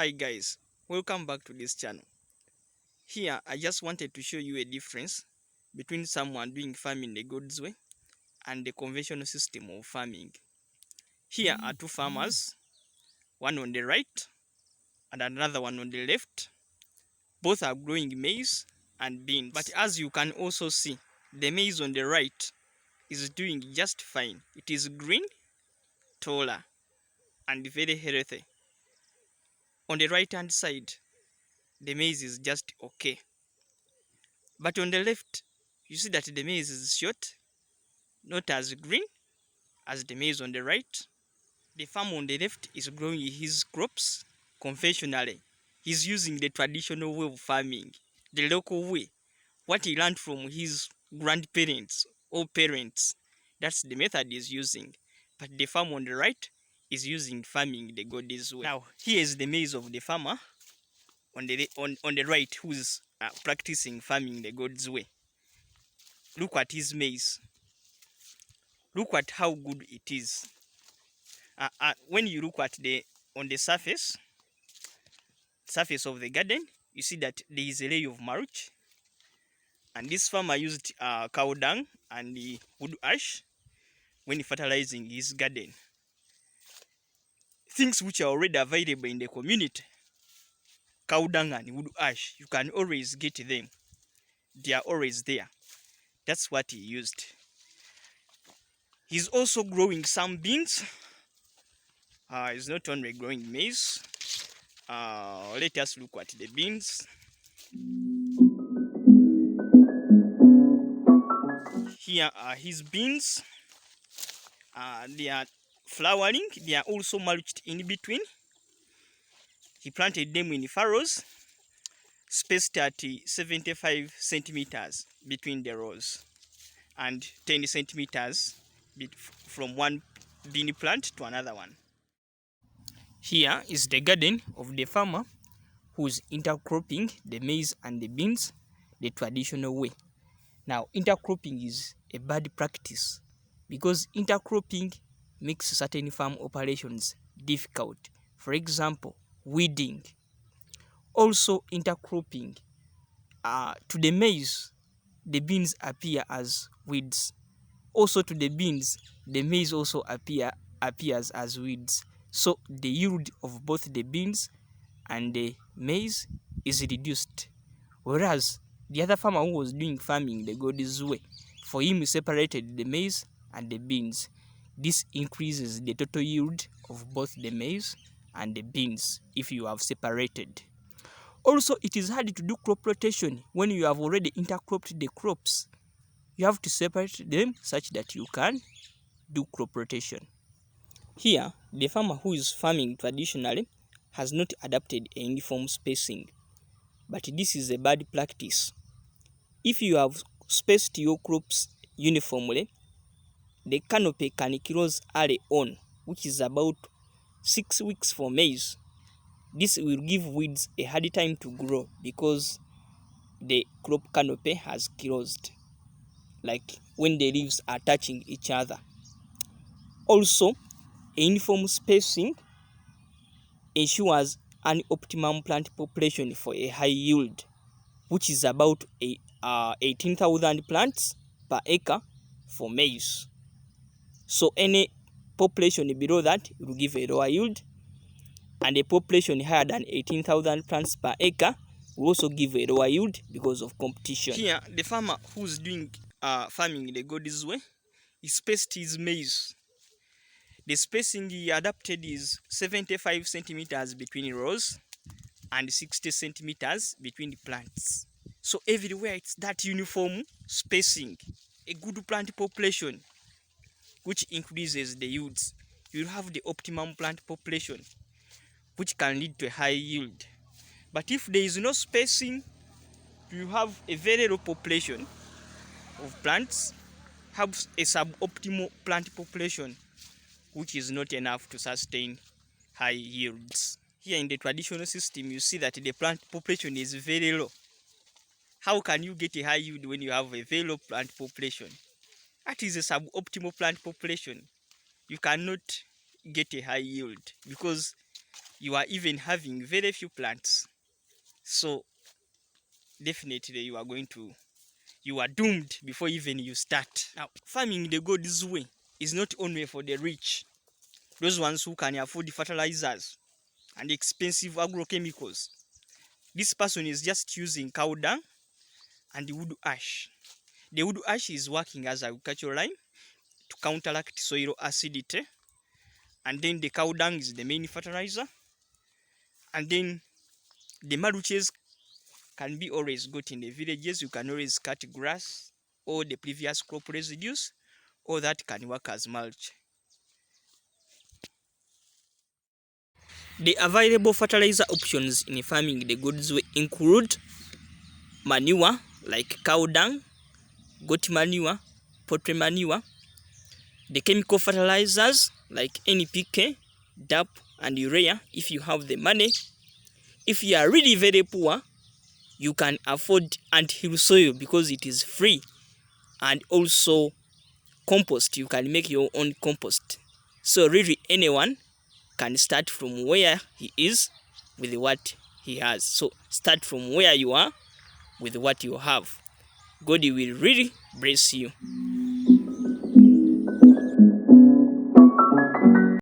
Hi guys, welcome back to this channel. Here I just wanted to show you a difference between someone doing farming the God's way and the conventional system of farming. Here are two farmers, one on the right and another one on the left. Both are growing maize and beans. But as you can also see, the maize on the right is doing just fine. It is green, taller and very healthy. On the right hand side, the maize is just okay. But on the left, you see that the maize is short, not as green as the maize on the right. The farmer on the left is growing his crops conventionally. He's using the traditional way of farming, the local way, what he learned from his grandparents or parents. That's the method he's using. But the farmer on the right is using farming the God's way. Now, here is the maize of the farmer on the right who's practicing farming the God's way. Look at his maize. Look at how good it is. When you look at on the surface of the garden, you see that there is a layer of mulch, and this farmer used cow dung and the wood ash when fertilizing his garden. Things which are already available in the community, cow dung and wood ash, you can always get them. They are always there. That's what he used. He's also growing some beans. He's not only growing maize. Let us look at the beans. Here are his beans. They are flowering. They are also mulched in between. He planted them in furrows, spaced at 75 centimeters between the rows and 10 centimeters from one bean plant to another one. Here is the garden of the farmer who's intercropping the maize and the beans the traditional way. Now, intercropping is a bad practice because intercropping makes certain farm operations difficult. For example, weeding. Also, intercropping. To the maize, the beans appear as weeds. Also, to the beans, the maize also appears as weeds. So, the yield of both the beans and the maize is reduced. Whereas the other farmer who was doing farming the God's way, for him he separated the maize and the beans. This increases the total yield of both the maize and the beans if you have separated. Also, it is hard to do crop rotation when you have already intercropped the crops. You have to separate them such that you can do crop rotation. Here, the farmer who is farming traditionally has not adapted a uniform spacing. But this is a bad practice. If you have spaced your crops uniformly, the canopy can close early on, which is about 6 weeks for maize. This will give weeds a hard time to grow because the crop canopy has closed, like when the leaves are touching each other. Also, a uniform spacing ensures an optimum plant population for a high yield, which is about 18,000 plants per acre for maize. So any population below that will give a lower yield, and a population higher than 18,000 plants per acre will also give a lower yield because of competition. Here, the farmer who's doing farming the God's way, he spaced his maize. The spacing he adapted is 75 centimeters between rows and 60 centimeters between the plants. So everywhere it's that uniform spacing, a good plant population, which increases the yields. You'll have the optimum plant population, which can lead to a high yield. But if there is no spacing, you have a very low population of plants, have a suboptimal plant population, which is not enough to sustain high yields. Here in the traditional system, you see that the plant population is very low. How can you get a high yield when you have a very low plant population? That is a suboptimal plant population. You cannot get a high yield because you are even having very few plants. So definitely you are doomed before even you start. Now, farming the God's way is not only for the rich, those ones who can afford fertilizers and expensive agrochemicals. This person is just using cow dung and wood ash. The wood ash is working as agricultural lime to counteract soil acidity, and then the cow dung is the main fertilizer, and then the mulches can be always got in the villages. You can always cut grass or the previous crop residues, or that can work as mulch. The available fertilizer options in farming the goods way include manure like cow dung, goat manure, poultry manure, the chemical fertilizers like NPK, DAP, and urea if you have the money. If you are really very poor, you can afford ant-hill soil because it is free, and also compost. You can make your own compost. So really anyone can start from where he is with what he has. So start from where you are with what you have. God will really bless you.